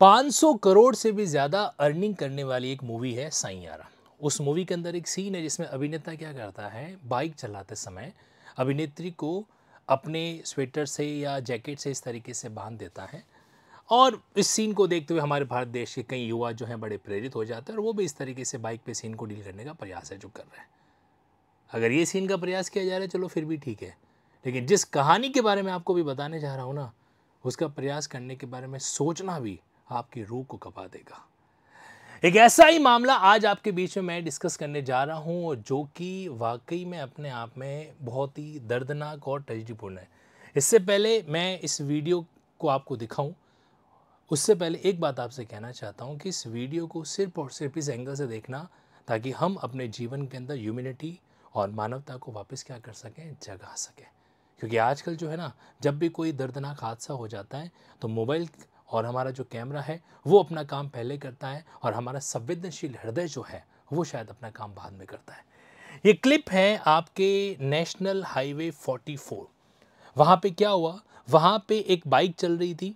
500 करोड़ से भी ज़्यादा अर्निंग करने वाली एक मूवी है सैयारा। उस मूवी के अंदर एक सीन है जिसमें अभिनेता क्या करता है, बाइक चलाते समय अभिनेत्री को अपने स्वेटर से या जैकेट से इस तरीके से बांध देता है। और इस सीन को देखते हुए हमारे भारत देश के कई युवा जो हैं बड़े प्रेरित हो जाते हैं और वो भी इस तरीके से बाइक पे सीन को डील करने का प्रयास है जो कर रहे हैं। अगर ये सीन का प्रयास किया जा रहा है चलो फिर भी ठीक है, लेकिन जिस कहानी के बारे में आपको भी बताने जा रहा हूँ ना, उसका प्रयास करने के बारे में सोचना भी आपकी रूह को कपा देगा। एक ऐसा ही मामला आज आपके बीच में मैं डिस्कस करने जा रहा हूं जो कि वाकई में अपने आप में बहुत ही दर्दनाक और ट्रेजेडीपूर्ण है। इससे पहले मैं इस वीडियो को आपको दिखाऊं, उससे पहले एक बात आपसे कहना चाहता हूं कि इस वीडियो को सिर्फ और सिर्फ इस एंगल से देखना ताकि हम अपने जीवन के अंदर ह्यूमैनिटी और मानवता को वापस क्या कर सकें, जगा सकें। क्योंकि आजकल जो है ना, जब भी कोई दर्दनाक हादसा हो जाता है तो मोबाइल और हमारा जो कैमरा है वो अपना काम पहले करता है और हमारा संवेदनशील हृदय जो है वो शायद अपना काम बाद में करता है। ये क्लिप है आपके नेशनल हाईवे 44। वहाँ पे क्या हुआ, वहाँ पे एक बाइक चल रही थी।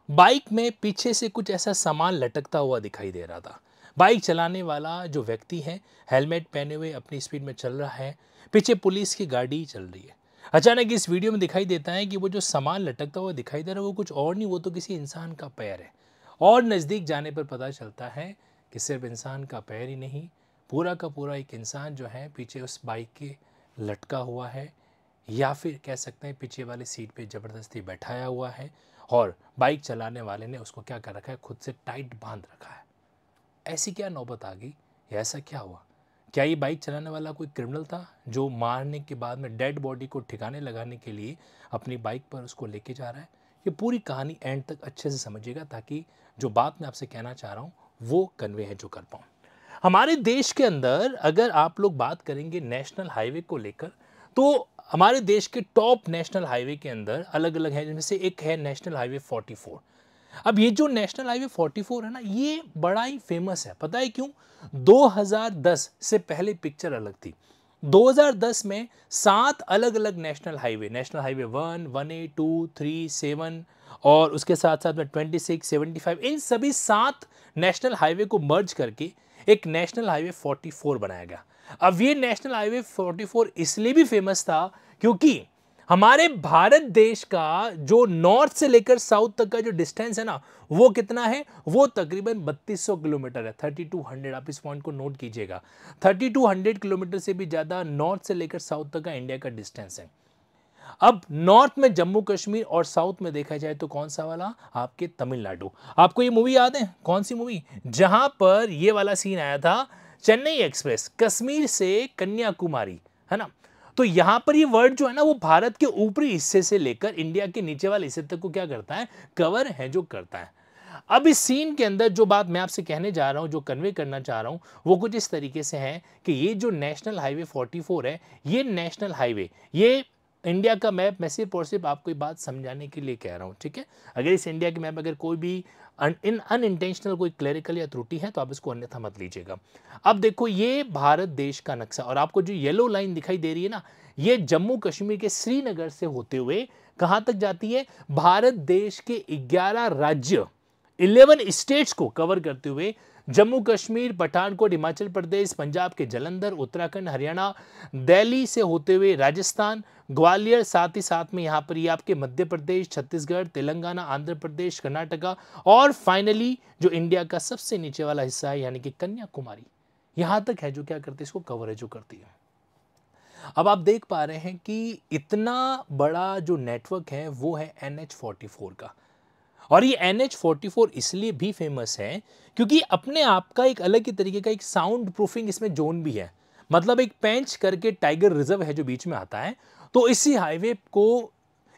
बाइक में पीछे से कुछ ऐसा सामान लटकता हुआ दिखाई दे रहा था। बाइक चलाने वाला जो व्यक्ति है हेलमेट पहने हुए अपनी स्पीड में चल रहा है, पीछे पुलिस की गाड़ी चल रही है। अचानक इस वीडियो में दिखाई देता है कि वो जो सामान लटकता हुआ दिखाई दे रहा है वो कुछ और नहीं, वो तो किसी इंसान का पैर है। और नज़दीक जाने पर पता चलता है कि सिर्फ इंसान का पैर ही नहीं, पूरा का पूरा एक इंसान जो है पीछे उस बाइक के लटका हुआ है, या फिर कह सकते हैं पीछे वाली सीट पे ज़बरदस्ती बैठाया हुआ है और बाइक चलाने वाले ने उसको क्या कर रखा है, खुद से टाइट बांध रखा है। ऐसी क्या नौबत आ गई, ऐसा क्या हुआ? क्या ये बाइक चलाने वाला कोई क्रिमिनल था जो मारने के बाद में डेड बॉडी को ठिकाने लगाने के लिए अपनी बाइक पर उसको लेके जा रहा है? ये पूरी कहानी एंड तक अच्छे से समझिएगा ताकि जो बात मैं आपसे कहना चाह रहा हूँ वो कन्वे है जो कर पाऊँ। हमारे देश के अंदर अगर आप लोग बात करेंगे नेशनल हाईवे को लेकर, तो हमारे देश के टॉप नेशनल हाईवे के अंदर अलग अलग है, जिनमें से एक है नेशनल हाईवे 44। अब ये जो नेशनल हाईवे 44 है ना, ये बड़ा ही फेमस है। पता है क्यों? 2010 से पहले पिक्चर अलग थी। 2010 में 7 अलग अलग नेशनल हाईवे 1, 1A, 2, 3, 7 और उसके साथ साथ में 26, 75, इन सभी 7 नेशनल हाईवे को मर्ज करके एक नेशनल हाईवे 44 बनाया गया। अब ये नेशनल हाईवे 44 इसलिए भी फेमस था क्योंकि हमारे भारत देश का जो नॉर्थ से लेकर साउथ तक का जो डिस्टेंस है ना, वो कितना है? वो तकरीबन 3200 किलोमीटर है, 3200। आप इस पॉइंट को नोट कीजिएगा, 3200 किलोमीटर से भी ज़्यादा नॉर्थ से लेकर साउथ तक का इंडिया का डिस्टेंस है। अब नॉर्थ में जम्मू कश्मीर और साउथ में देखा जाए तो कौन सा वाला? आपके तमिलनाडु। आपको ये मूवी याद है? कौन सी मूवी? जहां पर ये वाला सीन आया था, चेन्नई एक्सप्रेस, कश्मीर से कन्याकुमारी, है ना? तो यहां पर ये वर्ड जो है ना, वो भारत के ऊपरी हिस्से से लेकर इंडिया के नीचे वाले हिस्से तक को क्या करता है? कवर है जो करता है। अब इस सीन के अंदर जो बात मैं आपसे कहने जा रहा हूं, जो कन्वे करना चाह रहा हूं, वो कुछ इस तरीके से है कि ये जो नेशनल हाईवे 44 है, ये नेशनल हाईवे, ये इंडिया का मैप मैं सिर्फ और सिर्फ आपको ये बात समझाने के लिए कह रहा हूँ, ठीक है? अगर इस इंडिया के मैप अगर कोई भी अनइंटेंशनल कोई क्लरिकल या त्रुटि है तो आप इसको अन्यथा मत लीजिएगा। अब देखो, ये भारत देश का नक्शा और आपको जो येलो लाइन दिखाई दे रही है ना, ये जम्मू कश्मीर के श्रीनगर से होते हुए कहाँ तक जाती है? भारत देश के 11 राज्य, 11 स्टेट्स को कवर करते हुए जम्मू कश्मीर, पठानकोट, हिमाचल प्रदेश, पंजाब के जालंधर, उत्तराखंड, हरियाणा, दिल्ली से होते हुए राजस्थान, ग्वालियर, साथ ही साथ में यहाँ पर ये आपके मध्य प्रदेश, छत्तीसगढ़, तेलंगाना, आंध्र प्रदेश, कर्नाटका और फाइनली जो इंडिया का सबसे नीचे वाला हिस्सा है यानी कि कन्याकुमारी, यहाँ तक है जो क्या करती है? इसको कवर है जो करती है। अब आप देख पा रहे हैं कि इतना बड़ा जो नेटवर्क है वो है NH44 का। और ये NH44 इसलिए भी फेमस है क्योंकि अपने आप का एक अलग ही तरीके का एक साउंड प्रूफिंग इसमें जोन भी है। मतलब एक पेंच करके टाइगर रिजर्व है जो बीच में आता है, तो इसी हाईवे को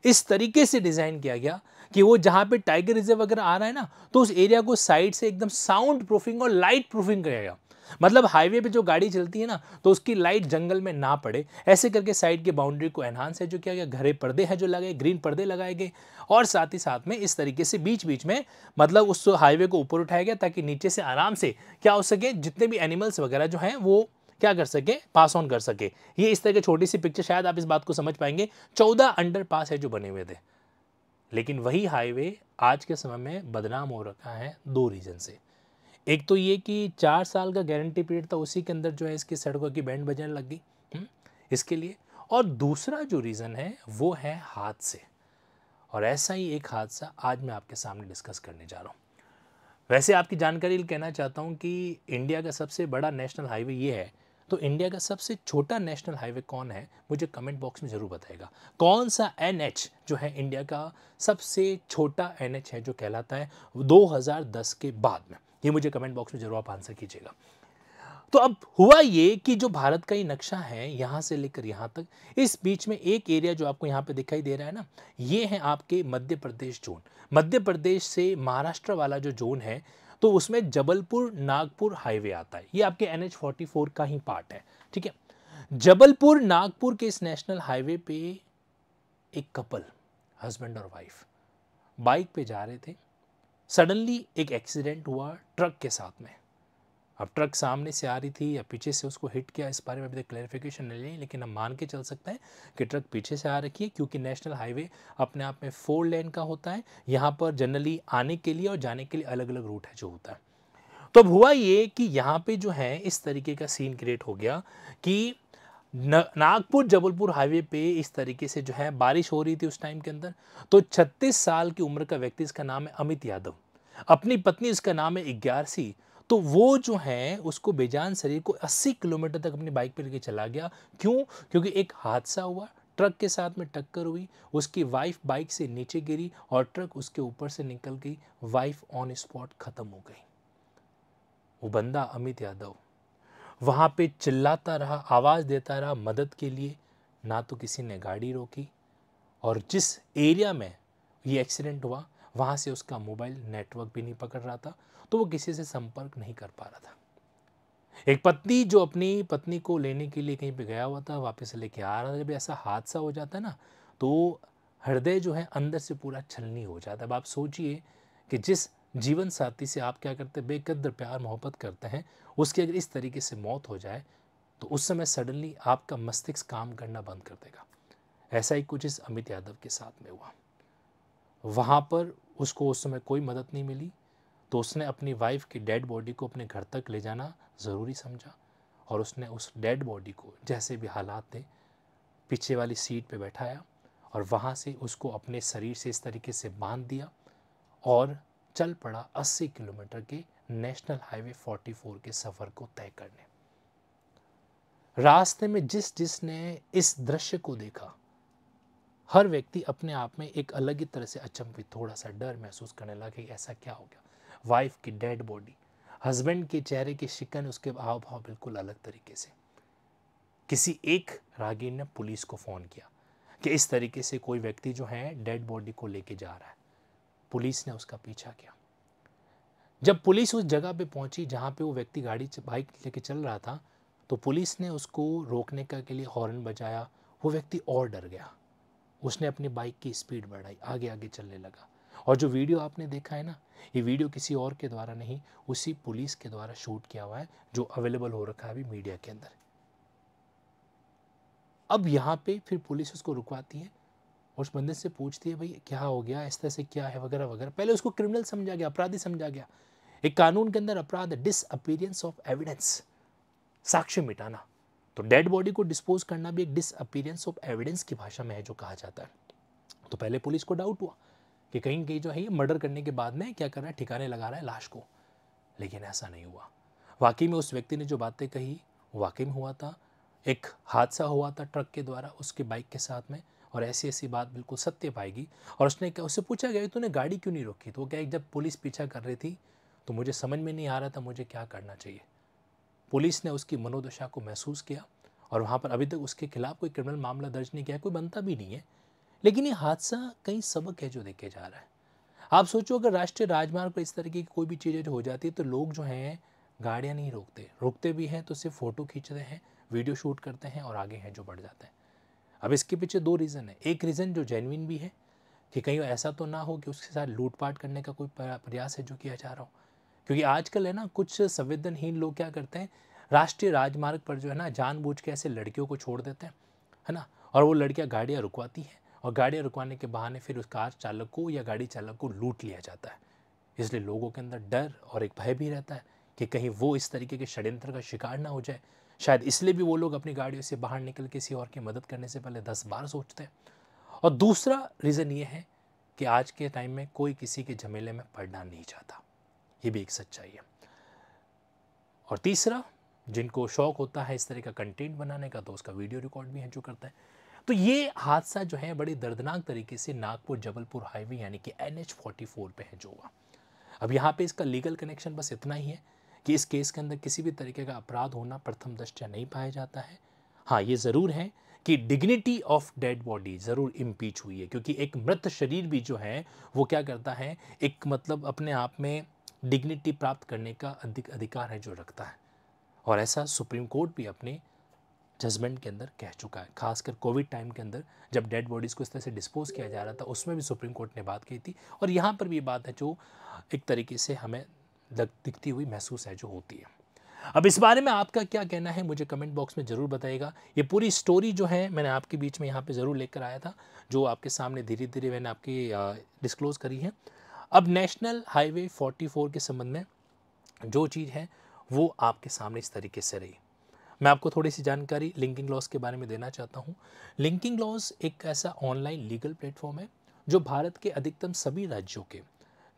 इस तरीके से डिजाइन किया गया कि वो जहां पे टाइगर रिजर्व अगर आ रहा है ना, तो उस एरिया को साइड से एकदम साउंड प्रूफिंग और लाइट प्रूफिंग किया गया। मतलब हाईवे पे जो गाड़ी चलती है ना, तो उसकी लाइट जंगल में ना पड़े, ऐसे करके साइड की बाउंड्री को एनहांस है जो किया गया। घरे पर्दे हैं जो लगाए, ग्रीन पर्दे लगाए गए और साथ ही साथ में इस तरीके से बीच बीच में मतलब उस हाईवे को ऊपर उठाया गया ताकि नीचे से आराम से क्या हो सके, जितने भी एनिमल्स वगैरह जो हैं वो क्या कर सके, पास ऑन कर सके। ये इस तरह की छोटी सी पिक्चर, शायद आप इस बात को समझ पाएंगे। 14 अंडरपास है जो बने हुए थे। लेकिन वही हाईवे आज के समय में बदनाम हो रखा है 2 रीज़न से। एक तो ये कि 4 साल का गारंटी पीरियड था, उसी के अंदर जो है इसकी सड़कों की बैंड बजने लग गई इसके लिए। और दूसरा जो रीज़न है वो है हादसे, और ऐसा ही एक हादसा आज मैं आपके सामने डिस्कस करने जा रहा हूँ। वैसे आपकी जानकारी लिए कहना चाहता हूँ कि इंडिया का सबसे बड़ा नेशनल हाईवे ये है, तो इंडिया का सबसे छोटा नेशनल हाईवे कौन है, मुझे कमेंट बॉक्स में ज़रूर बताएगा। कौन सा एनएच जो है इंडिया का सबसे छोटा एनएच है जो कहलाता है 2010 के बाद में, ये मुझे कमेंट बॉक्स में ज़रूर आप आंसर कीजिएगा। तो अब हुआ ये कि जो भारत का ये नक्शा है यहाँ से लेकर यहाँ तक, इस बीच में एक एरिया जो आपको यहाँ पे दिखाई दे रहा है ना, ये है आपके मध्य प्रदेश जोन। मध्य प्रदेश से महाराष्ट्र वाला जो जोन है, तो उसमें जबलपुर नागपुर हाईवे आता है। ये आपके NH-44 का ही पार्ट है, ठीक है। जबलपुर नागपुर के इस नेशनल हाईवे पे एक कपल, हस्बैंड और वाइफ, बाइक पे जा रहे थे। सडनली एक एक्सीडेंट हुआ ट्रक के साथ में। अब ट्रक सामने से आ रही थी या पीछे से उसको हिट किया, इस बारे में अभी तक क्लैरिफिकेशन नहीं ली, लेकिन हम मान के चल सकते हैं कि ट्रक पीछे से आ रखी है, क्योंकि नेशनल हाईवे अपने आप में 4 लेन का होता है। यहाँ पर जनरली आने के लिए और जाने के लिए अलग अलग रूट है जो होता है। तो अब हुआ ये कि यहाँ पे जो है इस तरीके का सीन क्रिएट हो गया कि नागपुर जबलपुर हाईवे पे इस तरीके से जो है बारिश हो रही थी उस टाइम के अंदर। तो 36 साल की उम्र का व्यक्ति, इसका नाम है अमित यादव, अपनी पत्नी इसका नाम है इग्यारसी, तो वो जो है उसको बेजान शरीर को 80 किलोमीटर तक अपनी बाइक पर लेके चला गया। क्यों? क्योंकि एक हादसा हुआ, ट्रक के साथ में टक्कर हुई, उसकी वाइफ बाइक से नीचे गिरी और ट्रक उसके ऊपर से निकल गई, वाइफ ऑन स्पॉट खत्म हो गई। वो बंदा अमित यादव वहाँ पे चिल्लाता रहा, आवाज़ देता रहा मदद के लिए, ना तो किसी ने गाड़ी रोकी, और जिस एरिया में ये एक्सीडेंट हुआ वहाँ से उसका मोबाइल नेटवर्क भी नहीं पकड़ रहा था, तो वो किसी से संपर्क नहीं कर पा रहा था। एक पति जो अपनी पत्नी को लेने के लिए कहीं पे गया हुआ था, वापस लेके आ रहा था, जब ऐसा हादसा हो जाता है ना, तो हृदय जो है अंदर से पूरा छलनी हो जाता है। अब आप सोचिए कि जिस जीवन साथी से आप क्या करते हैं, बेकद्र प्यार मोहब्बत करते हैं, उसकी अगर इस तरीके से मौत हो जाए, तो उस समय सडनली आपका मस्तिष्क काम करना बंद कर देगा। ऐसा ही कुछ इस अमित यादव के साथ में हुआ। वहाँ पर उसको उस समय कोई मदद नहीं मिली, तो उसने अपनी वाइफ की डेड बॉडी को अपने घर तक ले जाना ज़रूरी समझा, और उसने उस डेड बॉडी को जैसे भी हालात थे पीछे वाली सीट पे बैठाया, और वहाँ से उसको अपने शरीर से इस तरीके से बांध दिया और चल पड़ा 80 किलोमीटर के नेशनल हाईवे 44 के सफ़र को तय करने। रास्ते में जिसने इस दृश्य को देखा, हर व्यक्ति अपने आप में एक अलग ही तरह से अचंभित, थोड़ा सा डर महसूस करने लगा कि ऐसा क्या हो गया। वाइफ की डेड बॉडी, हस्बैंड के चेहरे की शिकन, उसके हाव भाव बिल्कुल अलग तरीके से। किसी एक राहगीर ने पुलिस को फ़ोन किया कि इस तरीके से कोई व्यक्ति जो है डेड बॉडी को लेके जा रहा है। पुलिस ने उसका पीछा किया। जब पुलिस उस जगह पे पहुंची जहाँ पे वो व्यक्ति गाड़ी बाइक लेके चल रहा था, तो पुलिस ने उसको रोकने का के लिए हॉर्न बजाया। वो व्यक्ति और डर गया, उसने अपनी बाइक की स्पीड बढ़ाई, आगे आगे चलने लगा। और जो वीडियो आपने देखा है ना, ये वीडियो किसी और के द्वारा नहीं, उसी पुलिस के द्वारा शूट किया हुआ है, जो अवेलेबल हो रखा है अभी मीडिया के अंदर। अब यहाँ पे फिर पुलिस उसको रुकवाती है और उस बंदे से पूछती है, भाई क्या हो गया, इस तरह से क्या है, वगैरह वगैरह। पहले उसको क्रिमिनल समझा गया, अपराधी समझा गया। एक कानून के अंदर अपराध है डिसअपीयरेंस ऑफ एविडेंस, साक्ष्य मिटाना। तो डेड बॉडी को डिस्पोज करना भी एक डिसअपीयरेंस ऑफ एविडेंस की भाषा में है जो कहा जाता है। तो पहले पुलिस को डाउट हुआ कि कहीं कहीं जो है ये मर्डर करने के बाद में क्या कर रहा है, ठिकाने लगा रहा है लाश को, लेकिन ऐसा नहीं हुआ। वाकई में उस व्यक्ति ने जो बातें कही वाकई में हुआ था। एक हादसा हुआ था ट्रक के द्वारा उसके बाइक के साथ में, और ऐसी ऐसी बात बिल्कुल सत्य पाएगी। और उसने क्या, उससे पूछा गया तूने गाड़ी क्यों नहीं रोकी, तो वो क्या, जब पुलिस पीछा कर रही थी तो मुझे समझ में नहीं आ रहा था मुझे क्या करना चाहिए। पुलिस ने उसकी मनोदशा को महसूस किया, और वहाँ पर अभी तक उसके खिलाफ कोई क्रिमिनल मामला दर्ज नहीं किया, कोई बनता भी नहीं है। लेकिन ये हादसा कई सबक है जो देखे जा रहा है। आप सोचो, अगर राष्ट्रीय राजमार्ग पर इस तरीके की कोई भी चीज़ें जो हो जाती है, तो लोग जो हैं गाड़ियाँ नहीं रोकते भी हैं तो सिर्फ फ़ोटो खींचते हैं, वीडियो शूट करते हैं और आगे हैं जो बढ़ जाते हैं। अब इसके पीछे 2 रीज़न है। एक रीज़न जो जेन्युइन भी है कि कहीं ऐसा तो ना हो कि उसके साथ लूटपाट करने का कोई प्रयास है जो किया जा रहा हो। क्योंकि आजकल है ना, कुछ संवेदनहीन लोग क्या करते हैं, राष्ट्रीय राजमार्ग पर जो है ना जानबूझ के ऐसे लड़कियों को छोड़ देते हैं, है ना, और वो लड़कियां गाड़ियां रुकवाती हैं और गाड़ियाँ रुकवाने के बहाने फिर उस कार चालक को या गाड़ी चालक को लूट लिया जाता है। इसलिए लोगों के अंदर डर और एक भय भी रहता है कि कहीं वो इस तरीके के षड्यंत्र का शिकार ना हो जाए। शायद इसलिए भी वो लोग अपनी गाड़ियों से बाहर निकल किसी और की मदद करने से पहले 10 बार सोचते हैं। और दूसरा रीज़न ये है कि आज के टाइम में कोई किसी के झमेले में पड़ना नहीं चाहता, ये भी एक सच्चाई है। और तीसरा, जिनको शौक होता है इस तरह का कंटेंट बनाने का, तो उसका वीडियो रिकॉर्ड भी है जो करता है। तो ये हादसा जो है बड़ी दर्दनाक तरीके से नागपुर जबलपुर हाईवे यानी कि NH-44 पे है जो हुआ। अब यहाँ पे इसका लीगल कनेक्शन बस इतना ही है कि इस केस के अंदर किसी भी तरीके का अपराध होना प्रथम दृष्टया नहीं पाया जाता है। हाँ, ये ज़रूर है कि डिग्निटी ऑफ डेड बॉडी ज़रूर इम्पीच हुई है, क्योंकि एक मृत शरीर भी जो है वो क्या करता है, एक मतलब अपने आप में डिग्निटी प्राप्त करने का अधिकार है जो रखता है। और ऐसा सुप्रीम कोर्ट भी अपने जजमेंट के अंदर कह चुका है। खासकर कोविड टाइम के अंदर जब डेड बॉडीज़ को इस तरह से डिस्पोज किया जा रहा था, उसमें भी सुप्रीम कोर्ट ने बात की थी। और यहाँ पर भी ये बात है जो एक तरीके से हमें दिखती हुई महसूस है जो होती है। अब इस बारे में आपका क्या कहना है मुझे कमेंट बॉक्स में ज़रूर बताइएगा। ये पूरी स्टोरी जो है मैंने आपके बीच में यहाँ पे ज़रूर लेकर आया था, जो आपके सामने धीरे धीरे मैंने आपकी डिस्क्लोज़ करी है। अब नेशनल हाईवे 44 के संबंध में जो चीज़ है वो आपके सामने इस तरीके से रही। मैं आपको थोड़ी सी जानकारी लिंकिंग लॉज के बारे में देना चाहता हूँ। लिंकिंग लॉज एक ऐसा ऑनलाइन लीगल प्लेटफॉर्म है जो भारत के अधिकतम सभी राज्यों के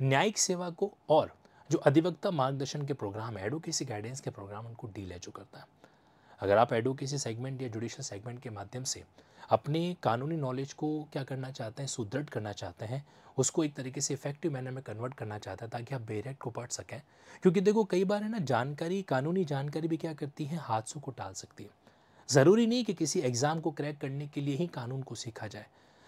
न्यायिक सेवा को और जो अधिवक्ता मार्गदर्शन के प्रोग्राम है, एडवोकेसी गाइडेंस के प्रोग्राम, उनको डील एजू करता है। अगर आप एडवोकेसी सेगमेंट या जुडिशियल सेगमेंट के माध्यम से अपने कानूनी नॉलेज को क्या करना चाहते हैं, सुदृढ़ करना चाहते हैं, उसको एक तरीके से इफेक्टिव मैनर में कन्वर्ट करना चाहते हैं ताकि आप बेरेक्ट को पढ़ सकें। क्योंकि देखो कई बार है ना, जानकारी, कानूनी जानकारी भी क्या करती है, हादसों को टाल सकती है। ज़रूरी नहीं कि किसी एग्ज़ाम को क्रैक करने के लिए ही कानून को सीखा जाए।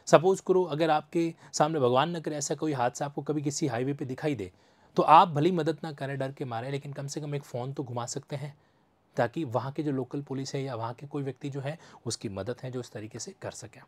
सपोज़ करो अगर आपके सामने भगवान न करे ऐसा कोई हादसा आपको कभी किसी हाईवे पे दिखाई दे, तो आप भली मदद ना करें डर के मारे, लेकिन कम से कम एक फ़ोन तो घुमा सकते हैं ताकि वहाँ के जो लोकल पुलिस है या वहाँ के कोई व्यक्ति जो है उसकी मदद है जो इस तरीके से कर सके।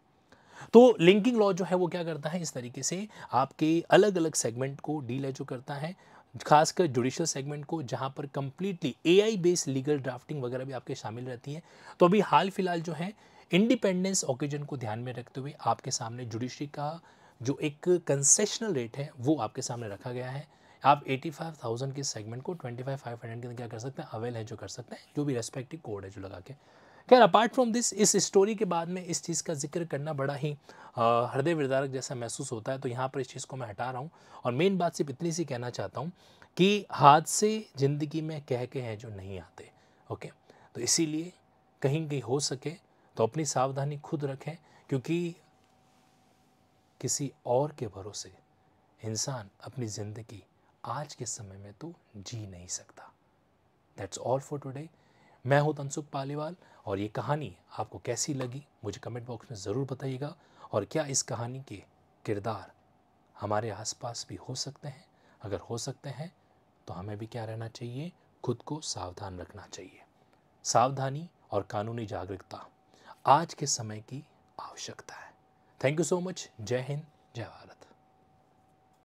तो लिंकिंग लॉ जो है वो क्या करता है, इस तरीके से आपके अलग अलग सेगमेंट को डील है जो करता है, खासकर जुडिशियल सेगमेंट को, जहाँ पर completely AI based legal drafting वगैरह भी आपके शामिल रहती है। तो अभी हाल फिलहाल जो है इंडिपेंडेंस ओकेजन को ध्यान में रखते हुए आपके सामने जुडिशरी का जो एक कंसेशनल रेट है वो आपके सामने रखा गया है। आप 85,000 के सेगमेंट को 25,500 के अंदर क्या कर सकते हैं, अवेल है जो कर सकते हैं, जो भी रेस्पेक्टिव कोड है जो लगा के। खैर अपार्ट फ्रॉम दिस, इस स्टोरी के बाद में इस चीज़ का जिक्र करना बड़ा ही हृदय विदारक जैसा महसूस होता है, तो यहाँ पर इस चीज़ को मैं हटा रहा हूँ। और मेन बात सिर्फ इतनी सी कहना चाहता हूँ कि हादसे ज़िंदगी में कह के हैं जो नहीं आते। ओके, तो इसीलिए कहीं कहीं हो सके तो अपनी सावधानी खुद रखें, क्योंकि किसी और के भरोसे इंसान अपनी ज़िंदगी आज के समय में तो जी नहीं सकता। That's all for today. मैं हूँ तनसुख पालीवाल, और ये कहानी आपको कैसी लगी मुझे कमेंट बॉक्स में ज़रूर बताइएगा। और क्या इस कहानी के किरदार हमारे आसपास भी हो सकते हैं? अगर हो सकते हैं तो हमें भी क्या रहना चाहिए, खुद को सावधान रखना चाहिए। सावधानी और कानूनी जागरूकता आज के समय की आवश्यकता है। Thank you so much. जय हिंद, जय भारत।